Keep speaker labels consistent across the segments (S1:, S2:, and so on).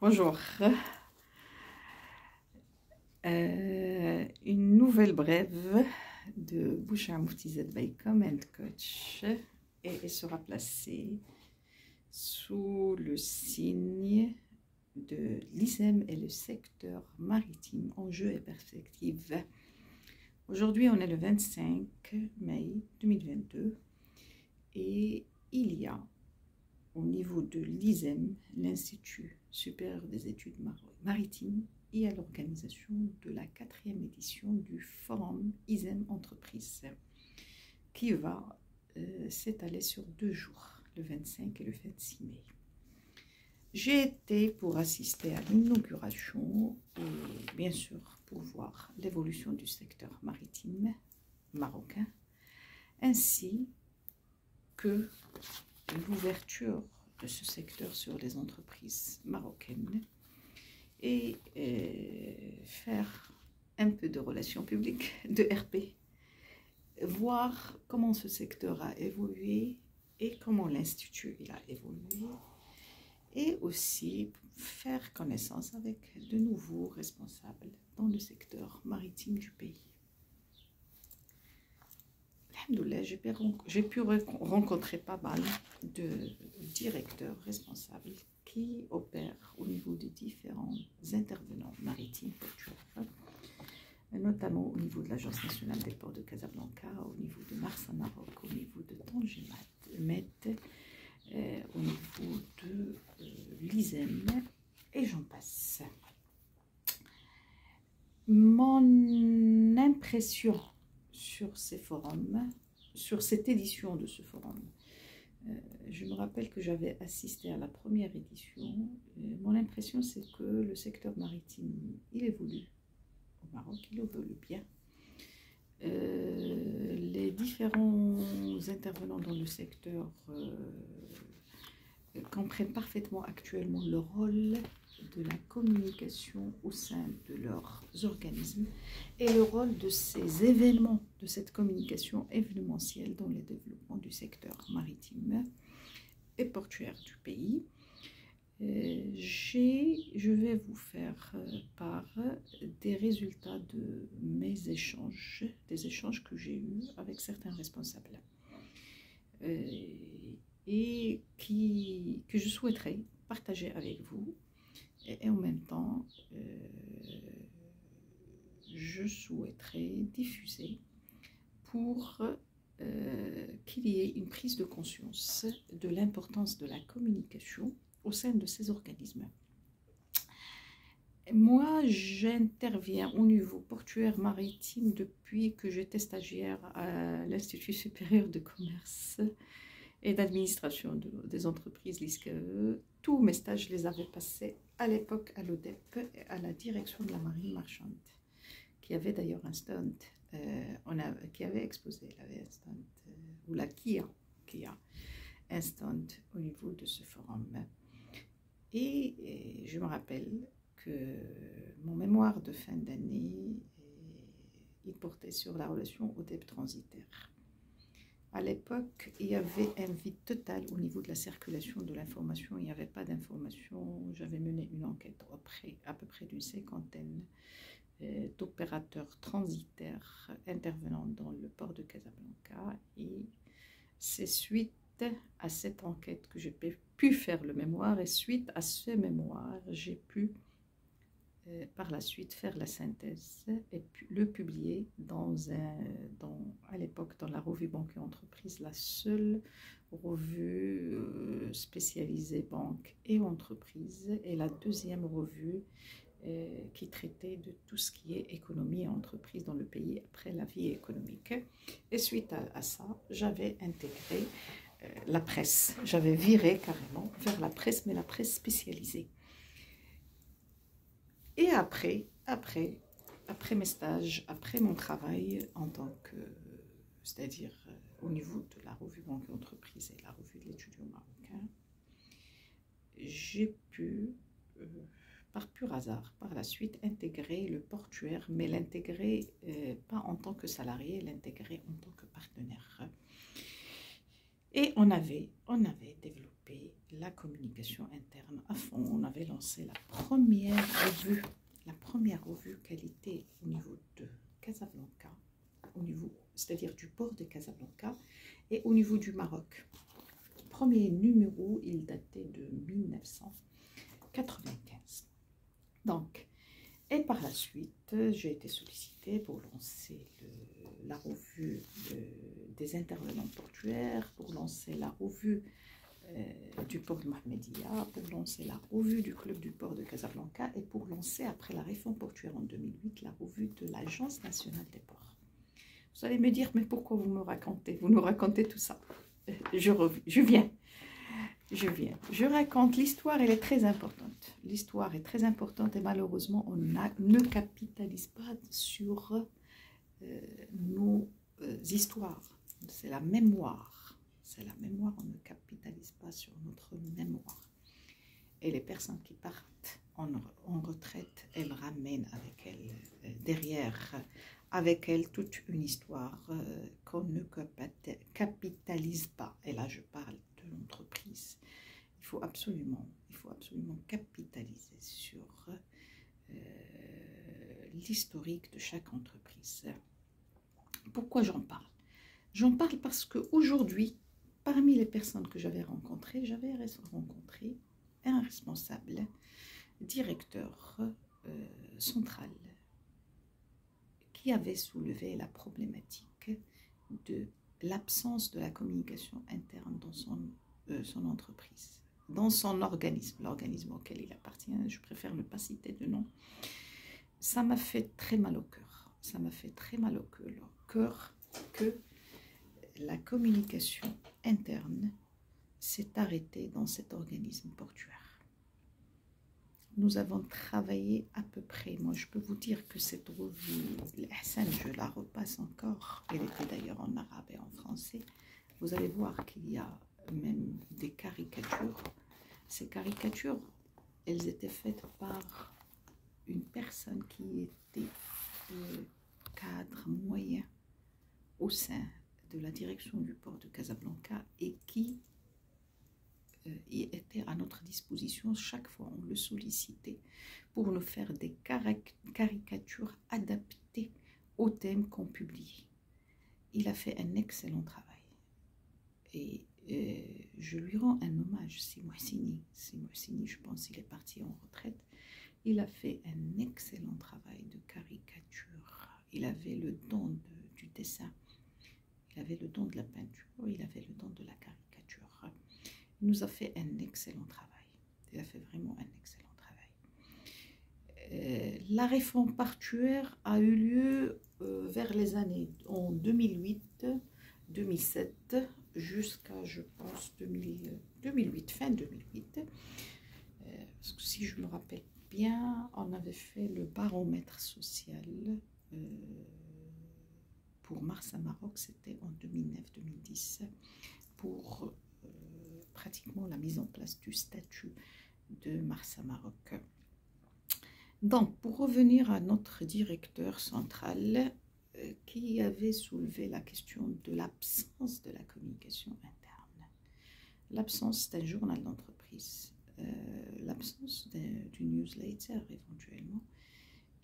S1: Bonjour. Une nouvelle brève de Bouchra Moufti by Comment Coach et elle sera placée sous le signe de l'ISEM et le secteur maritime, enjeux et perspectives. Aujourd'hui, on est le 25 mai 2022 et il y a au niveau de l'ISEM, l'Institut supérieur des études maritimes, et à l'organisation de la 4e édition du Forum ISEM Entreprise, qui va s'étaler sur 2 jours, le 25 et le 26 mai. J'ai été pour assister à l'inauguration et bien sûr pour voir l'évolution du secteur maritime marocain, ainsi que l'ouverture de ce secteur sur les entreprises marocaines et faire un peu de relations publiques, de RP, voir comment ce secteur a évolué et comment l'Institut a évolué, et aussi faire connaissance avec de nouveaux responsables dans le secteur maritime du pays. Alhamdoulilah, j'ai pu rencontrer pas mal de directeurs responsables qui opèrent au niveau des différents intervenants maritimes portuaires, notamment au niveau de l'Agence nationale des ports de Casablanca, au niveau de Marsa Maroc, au niveau de Tangimat, au niveau de l'ISEM, et j'en passe. Mon impression sur ces forums, sur cette édition de ce forum, je me rappelle que j'avais assisté à la première édition. Mon impression, c'est que le secteur maritime, il évolue au Maroc, il évolue bien. Les différents intervenants dans le secteur comprennent parfaitement actuellement le rôle de la communication au sein de leurs organismes et le rôle de ces événements, de cette communication événementielle dans le développement du secteur maritime et portuaire du pays. Je vais vous faire part des résultats de mes échanges, des échanges que j'ai eus avec certains responsables et que je souhaiterais partager avec vous. Et en même temps, je souhaiterais diffuser pour qu'il y ait une prise de conscience de l'importance de la communication au sein de ces organismes. Moi, j'interviens au niveau portuaire maritime depuis que j'étais stagiaire à l'Institut supérieur de commerce et d'administration des entreprises, l'ISCAE. Tous mes stages, je les avais passés à l'époque à l'ODEP, à la direction de la marine marchande, qui avait d'ailleurs un stand, qui avait exposé, elle avait un stand, ou la Kia, qui a un stand au niveau de ce forum. Et je me rappelle que mon mémoire de fin d'année, il portait sur la relation ODEP transitaire. À l'époque, il y avait un vide total au niveau de la circulation de l'information. Il n'y avait pas d'information. J'avais mené une enquête auprès à peu près d'une 50aine d'opérateurs transitaires intervenant dans le port de Casablanca. Et c'est suite à cette enquête que j'ai pu faire le mémoire. Et suite à ce mémoire, j'ai pu par la suite faire la synthèse et le publier à l'époque dans la revue Banque et Entreprise, la seule revue spécialisée banque et entreprise, et la deuxième revue qui traitait de tout ce qui est économie et entreprise dans le pays après la vie économique. Et suite à ça, j'avais intégré la presse. J'avais viré carrément vers la presse, mais la presse spécialisée. Et après mes stages, après mon travail en tant que, c'est-à-dire au niveau de la revue Banque et Entreprise et la revue de l'étudiant marocain, j'ai pu, par pur hasard, par la suite, intégrer le portuaire, mais l'intégrer pas en tant que salarié, l'intégrer en tant que partenaire. Et on avait développé la communication interne à fond. On avait lancé la première revue qualité au niveau de Casablanca, c'est-à-dire du port de Casablanca et au niveau du Maroc. Le premier numéro, il datait de 1995. Donc, et par la suite, j'ai été sollicitée pour lancer la revue des intervenants portuaires, pour lancer la revue du port de Mohamedia, pour lancer la revue du club du port de Casablanca et pour lancer, après la réforme portuaire en 2008, la revue de l'Agence nationale des ports. Vous allez me dire, mais pourquoi vous nous racontez tout ça? Je viens. Je raconte, l'histoire, elle est très importante. L'histoire est très importante et malheureusement, on ne capitalise pas sur nos histoires. C'est la mémoire. C'est la mémoire, on ne capitalise pas sur notre mémoire. Et les personnes qui partent en retraite, elles ramènent avec elles, derrière, avec elles, toute une histoire qu'on ne capitalise pas. Et là, je parle de l'entreprise. Il faut absolument capitaliser sur l'historique de chaque entreprise. Pourquoi j'en parle? J'en parle parce qu'aujourd'hui, parmi les personnes que j'avais rencontrées un responsable, directeur central, qui avait soulevé la problématique de l'absence de la communication interne dans son entreprise, dans son organisme, l'organisme auquel il appartient. Je préfère ne pas citer de nom. Ça m'a fait très mal au cœur. Ça m'a fait très mal au cœur que la communication interne s'est arrêtée dans cet organisme portuaire. Nous avons travaillé à peu près, moi je peux vous dire que cette revue, l'Ihsan, je la repasse encore, elle était d'ailleurs en arabe et en français. Vous allez voir qu'il y a même des caricatures. Ces caricatures, elles étaient faites par une personne qui était cadre moyen au sein de la direction du port de Casablanca et qui était à notre disposition chaque fois. On le sollicitait pour nous faire des caricatures adaptées au thème qu'on publie. Il a fait un excellent travail et je lui rends un hommage. C'est Mohsini, je pense qu'il est parti en retraite. Il a fait un excellent travail de caricature. Il avait le don du dessin, il avait le don de la peinture, il avait le don de la caricature. Il nous a fait un excellent travail. Il a fait vraiment un excellent travail. La réforme portuaire a eu lieu vers les années en 2008, 2007, jusqu'à, je pense, 2008, fin 2008. Parce que si je me rappelle bien, on avait fait le baromètre social pour Marsa Maroc, c'était en 2009-2010, pour pratiquement la mise en place du statut de Marsa Maroc. Donc, pour revenir à notre directeur central qui avait soulevé la question de l'absence de la communication interne, l'absence d'un journal d'entreprise, l'absence du newsletter éventuellement,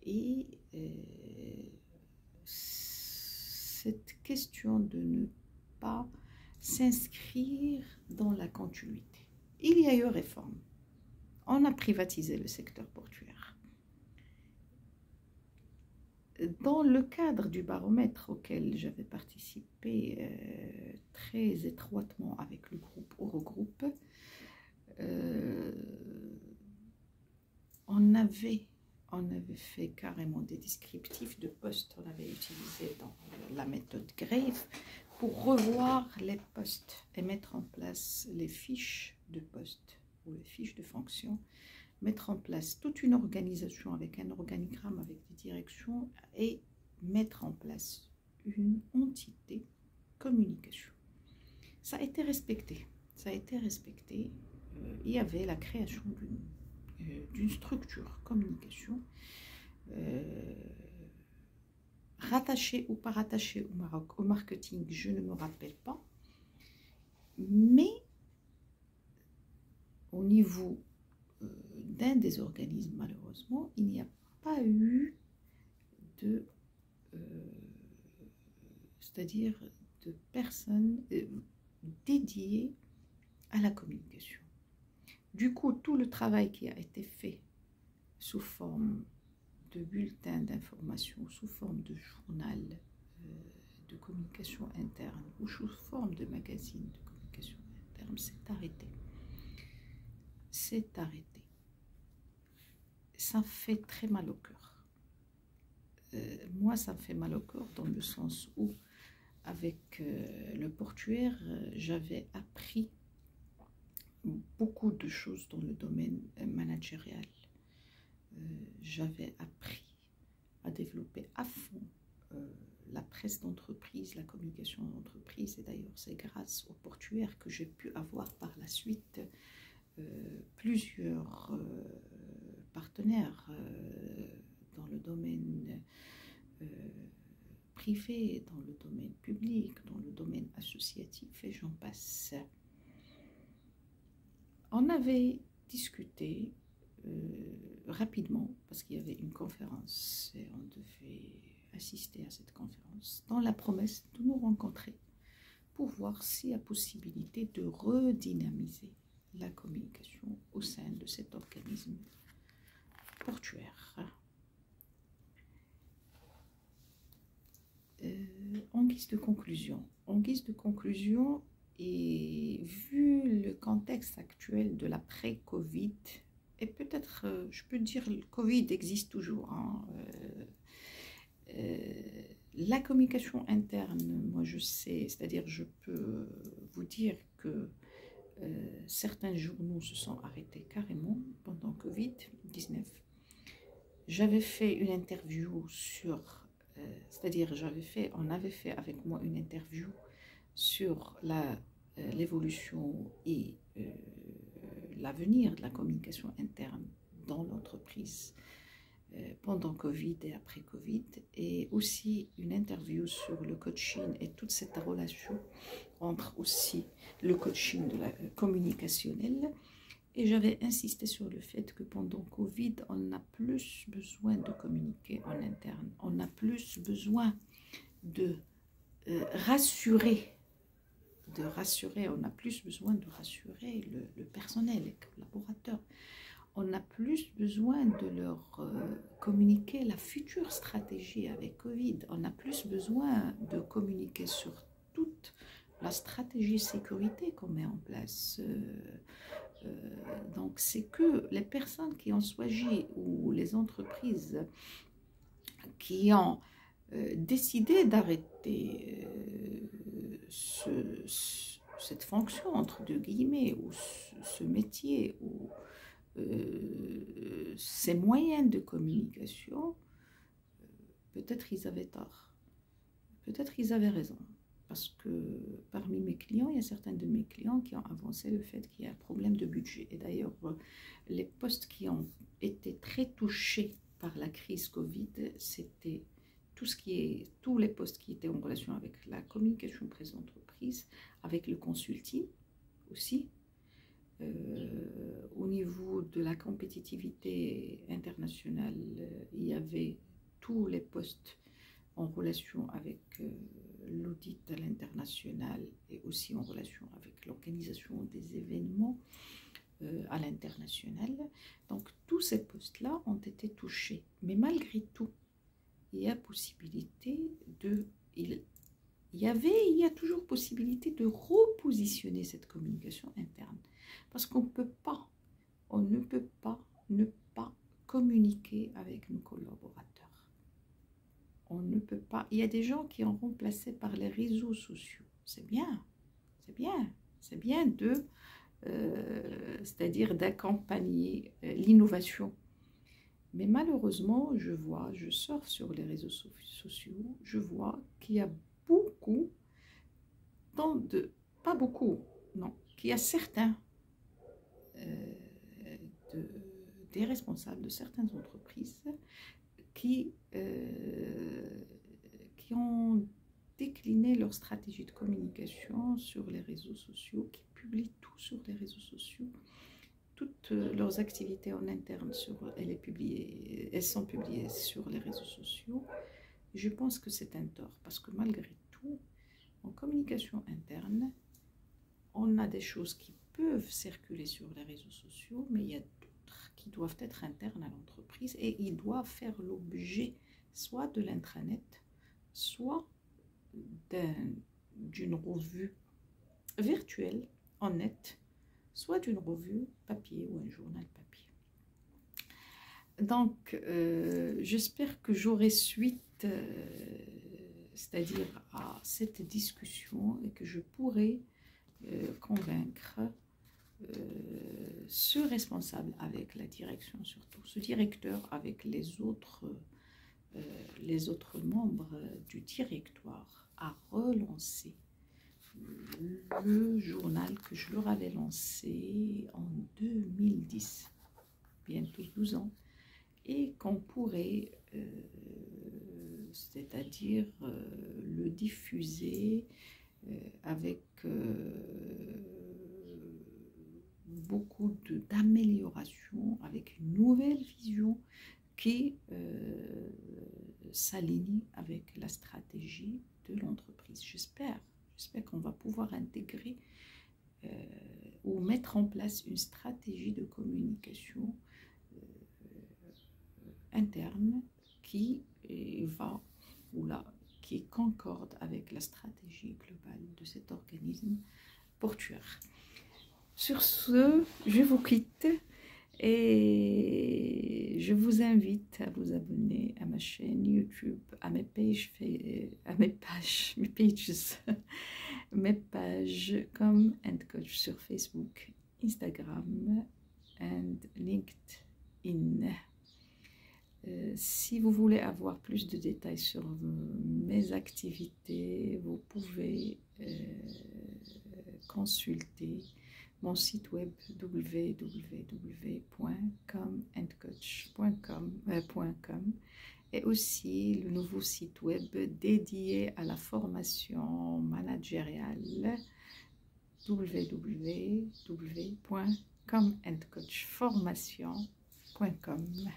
S1: et cette question de ne pas s'inscrire dans la continuité. Il y a eu réforme. On a privatisé le secteur portuaire. Dans le cadre du baromètre auquel j'avais participé très étroitement avec le groupe Eurogroupe, on avait fait carrément des descriptifs de postes. On avait utilisé dans la méthode Grave pour revoir les postes et mettre en place les fiches de poste ou les fiches de fonction, mettre en place toute une organisation avec un organigramme, avec des directions et mettre en place une entité communication. Ça a été respecté. Ça a été respecté. Il y avait la création d'une structure communication rattachée ou pas rattachée au Maroc, au marketing, je ne me rappelle pas, mais au niveau d'un des organismes, malheureusement, il n'y a pas eu de, c'est-à-dire de personnes dédiées à la communication. Du coup, tout le travail qui a été fait sous forme de bulletin d'information, sous forme de journal de communication interne ou sous forme de magazine de communication interne, s'est arrêté. C'est arrêté. Ça fait très mal au cœur. Moi, ça me fait mal au cœur dans le sens où, avec le portuaire, j'avais appris beaucoup de choses dans le domaine managérial. J'avais appris à développer à fond la presse d'entreprise, la communication d'entreprise, et d'ailleurs c'est grâce au portuaire que j'ai pu avoir par la suite plusieurs partenaires dans le domaine privé, dans le domaine public, dans le domaine associatif, et j'en passe. On avait discuté rapidement, parce qu'il y avait une conférence et on devait assister à cette conférence, dans la promesse de nous rencontrer pour voir s'il y a possibilité de redynamiser la communication au sein de cet organisme portuaire. En guise de conclusion, et vu le contexte actuel de l'après-Covid, et peut-être, je peux dire, le Covid existe toujours, hein, la communication interne, moi je sais, c'est-à-dire je peux vous dire que certains journaux se sont arrêtés carrément pendant Covid-19. J'avais fait une interview sur, c'est-à-dire on avait fait avec moi une interview sur l'évolution et l'avenir de la communication interne dans l'entreprise pendant Covid et après Covid, et aussi une interview sur le coaching et toute cette relation entre aussi le coaching de la communicationnel. Et j'avais insisté sur le fait que pendant Covid, on a plus besoin de communiquer en interne, on a plus besoin de rassurer, on a plus besoin de rassurer le personnel, les collaborateurs. On a plus besoin de leur communiquer la future stratégie avec Covid. On a plus besoin de communiquer sur toute la stratégie sécurité qu'on met en place. Donc, c'est que les personnes qui ont choisi ou les entreprises qui ont décidé d'arrêter cette fonction, entre deux guillemets, ou ce métier, ou ces moyens de communication, peut-être ils avaient tort, peut-être ils avaient raison, parce que parmi mes clients, il y a certains de mes clients qui ont avancé le fait qu'il y a un problème de budget. Et d'ailleurs, les postes qui ont été très touchés par la crise Covid, c'était tous les postes qui étaient en relation avec la communication presse d'entreprise, avec le consulting aussi. Au niveau de la compétitivité internationale, il y avait tous les postes en relation avec l'audit à l'international et aussi en relation avec l'organisation des événements à l'international. Donc tous ces postes-là ont été touchés. Mais malgré tout, il y a possibilité il y a toujours possibilité de repositionner cette communication interne. Parce qu'on ne peut pas ne pas communiquer avec nos collaborateurs. On ne peut pas. Il y a des gens qui ont remplacé par les réseaux sociaux. C'est bien, c'est bien, c'est bien c'est-à-dire d'accompagner l'innovation. Mais malheureusement, je surfe sur les réseaux sociaux, je vois qu'il y a beaucoup, pas beaucoup, non, qu'il y a certains des responsables de certaines entreprises qui ont décliné leur stratégie de communication sur les réseaux sociaux, qui publient tout sur les réseaux sociaux toutes leurs activités en interne, elles sont publiées sur les réseaux sociaux. Je pense que c'est un tort parce que malgré tout, en communication interne, on a des choses qui peuvent circuler sur les réseaux sociaux, mais il y a d'autres qui doivent être internes à l'entreprise et ils doivent faire l'objet soit de l'intranet, soit d'une revue virtuelle en net, soit d'une revue papier ou un journal papier. Donc, j'espère que j'aurai suite, c'est-à-dire à cette discussion, et que je pourrai convaincre ce responsable avec la direction, surtout ce directeur avec les autres membres du directoire à relancer le journal que je leur avais lancé en 2010, bientôt 12 ans, et qu'on pourrait, c'est-à-dire le diffuser avec beaucoup d'améliorations, avec une nouvelle vision qui s'aligne avec la stratégie de l'entreprise. J'espère qu'on va pouvoir intégrer ou mettre en place une stratégie de communication interne qui qui concorde avec la stratégie globale de cet organisme portuaire. Sur ce, je vous quitte et je vous invite à vous abonner à ma chaîne YouTube, à mes pages comme &coach sur Facebook, Instagram et LinkedIn. Si vous voulez avoir plus de détails sur mes activités, vous pouvez consulter mon site web www.comandcoach.com et aussi le nouveau site web dédié à la formation managériale www.comandcoachformation.com.